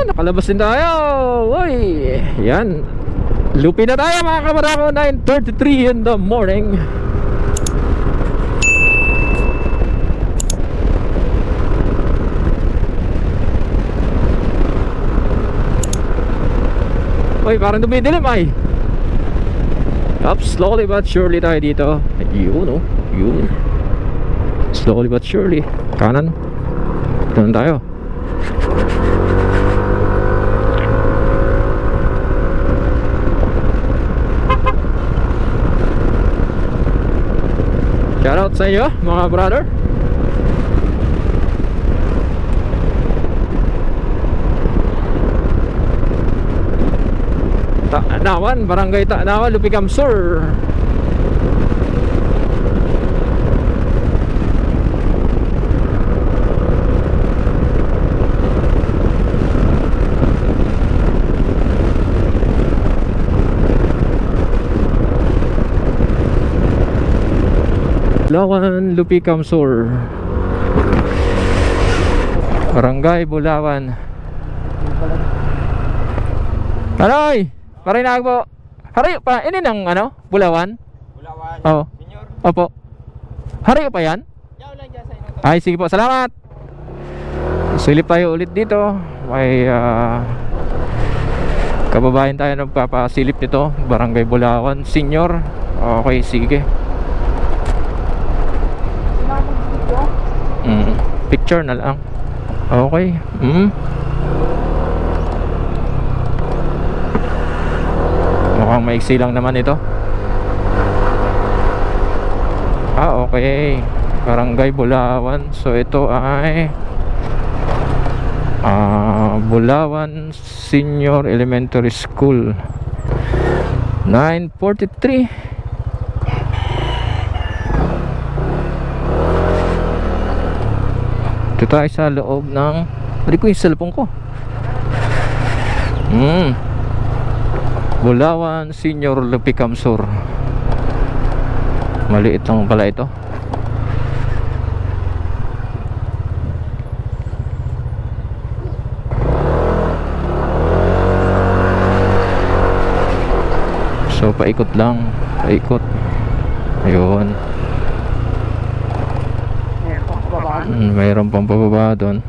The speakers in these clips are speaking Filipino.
nakalabas din tayo. Uy, yan. Lupi na tayo mga kabarako. 9:33 in the morning. Uy, parang dumidilim ay. Up, slowly but surely tayo dito. Yun, oh, yun. Slowly but surely. Kanan. Kanan tayo. Shoutout sa inyo mga brother. Tanawan, Barangay Tanawan, Lupicam Sur. Bulawan, Lupicam Sur. Barangay Bulawan. Aroy! Marinag po. Harayo pa, ini ng ano? Bulawan? Bulawan. Oo. Senyor. Opo. Harayo pa yan? Yaw lang dyan sa inyo. Ay, sige po, salamat. Silip tayo ulit dito. May kababayan tayo nagpapasilip nito. Barangay Bulawan, Senyor. Okay, sige. Picture na lang. Okay. Mukhang maiksi lang naman ito. Okay. Barangay Bulawan. So ito ay Bulawan Senior Elementary School. 9:43. Ito tayo sa loob ng... Balik ko yung cellphone ko. Bulawan Senior Lupicam Sur. Maliit lang pala ito. So paikot lang. Paikot. Ayun. Mayroon pang pababa doon.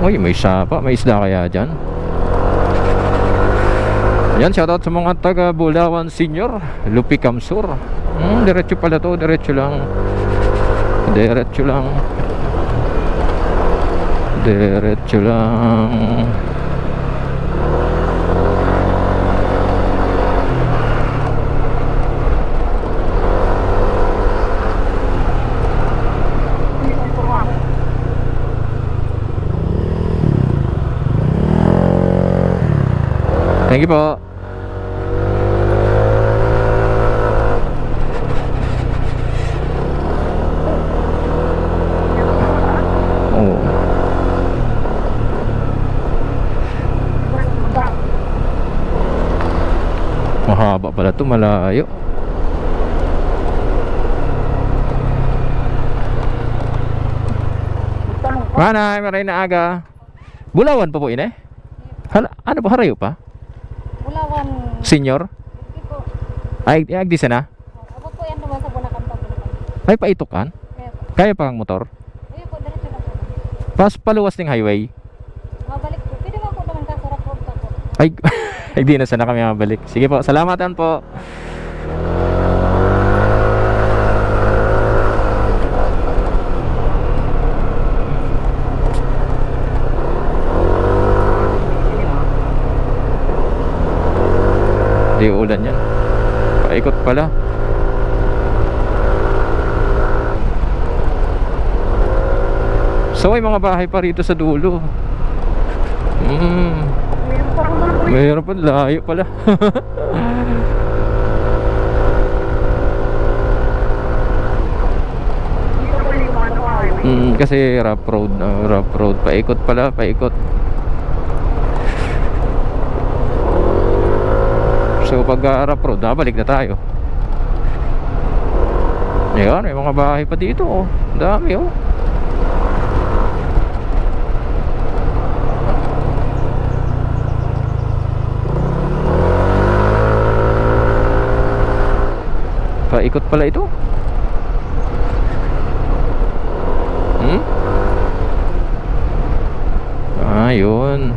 Uy, may sapa, may isda kaya dyan. Yan, shoutout sa mga taga Bulawan Senior Lupicam Sur. Diretso pala to, diretso lang. Diretso lang. Diretso lang. Thank you po. Oh. Mahaba pala to, malayo. Manay, maray na aga. Bulawan pa po ini? Ano po, harayo pa? Bulawan Senior? Hindi po. Ay, agdi sana? Ako po yan naman sa Bunakan pa. Ay, paitukan? Kaya po. Kaya pa kang motor? Kaya po, diretso lang po. Pas paluwas ng highway? Mabalik po. Pwede mo po naman kasurap po po. Ay, hindi na sana kami mabalik. Sige po, salamatan po. Hindi ulan yan. Paikot pala. So may mga bahay pa rito sa dulo. Mayroon pa, layo pala. Kasi rough road, paikot pala, paikot. So pag rough road, balik na tayo. Ayan, may mga bahay pa dito oh. Dami oh. Paikot pala ito. Ayun.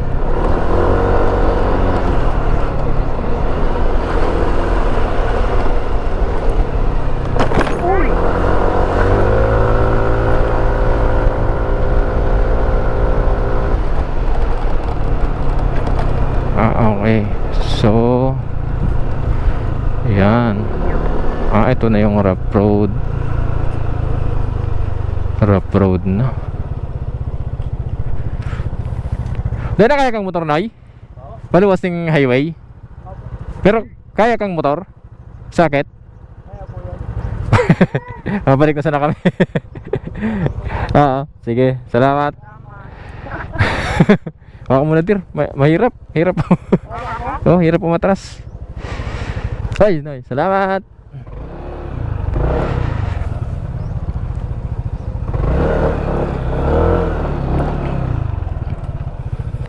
Okay. So yan. Ito na yung rough road. Rough road na. Dahil na kaya kang motor, Nay? Paluwas ng highway? Pero kaya kang motor? Sakit? Kaya po yan. Mabalik na sana kami. Oo, sige, salamat. Ako muna, Tir. Mahirap. Hirap. Oh, hirap umatras. Ay, Nay, salamat.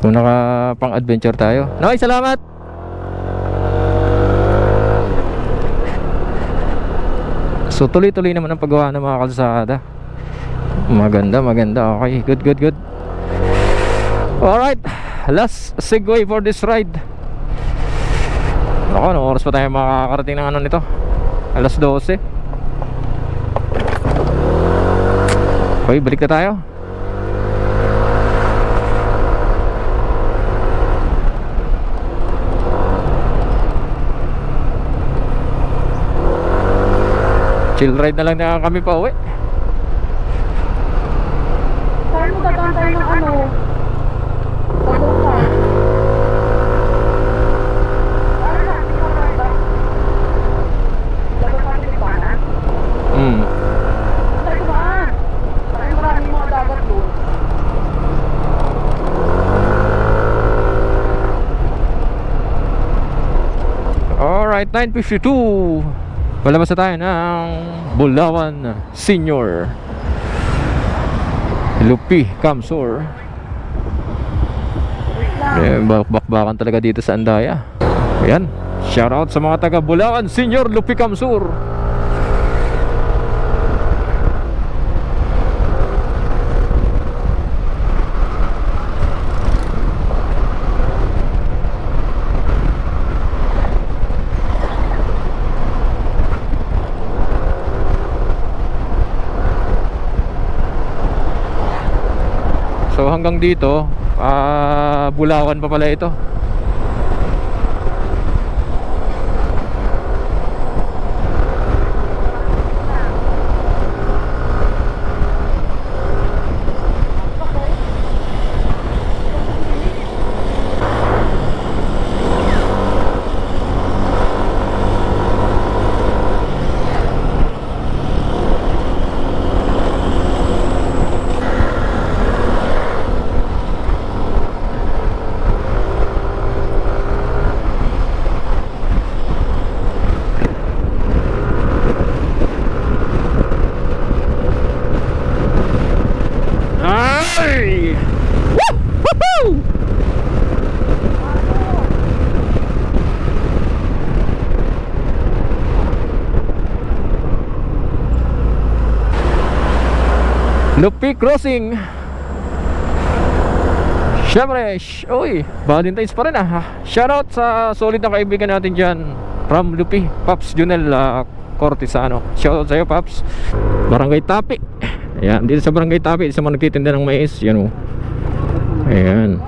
Kung naka pang adventure tayo. Nay, salamat. So tuloy-tuloy naman ang paggawa ng mga kalsada. Maganda. Okay, good. Alright, last segue for this ride. Ako, anong oras pa tayo makakarating ng ano nito? Alas 12. Okay, balik na tayo. Chill ride na lang na kami pa uwi. Saan mo dadaan tayo ng ano? Pagbuka. Ano na? Hindi ka ride ba? Dapat pa rin ba na? Tayo kumaan. Tayo maraming mga dagat doon. Alright, 9:52. Palabas na tayo ng Bulawan Senior Lupi Kamsur. Bakbakan talaga dito sa Andaya. Ayan, shoutout sa mga taga Bulawan Senior Lupi Kamsur. So hanggang dito, Bulawan pa pala ito. Ay! Woo! Lupi Crossing. Siyempre, uy, Valentine's pa rin Shoutout sa solid na kaibigan natin dyan from Lupi, Paps Junel Cortesano. Shoutout sa'yo, Paps. Barangay Tapi. Ayan, dito sa Barangay Tapi, sa mga nagtitinda ng mais. Yan o. Ayan.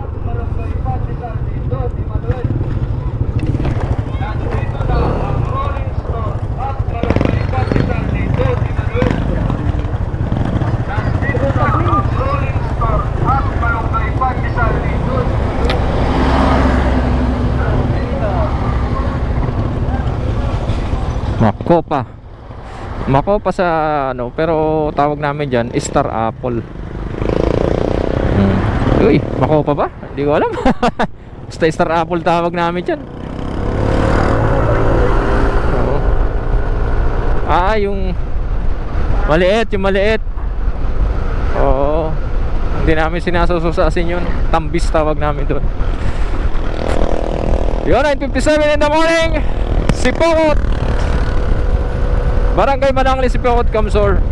Makopa sa ano, pero tawag namin dyan Star Apple. Uy, Makopa ba? Hindi ko alam. Basta Star Apple tawag namin dyan. Oo. Yung Maliit, yung maliit. Oo. Hindi namin sinasasusasin yun. Tambis tawag namin doon. Yun, 9:57 in the morning. Sipokot. Barangay Manangli, Sipokot, Kamsor.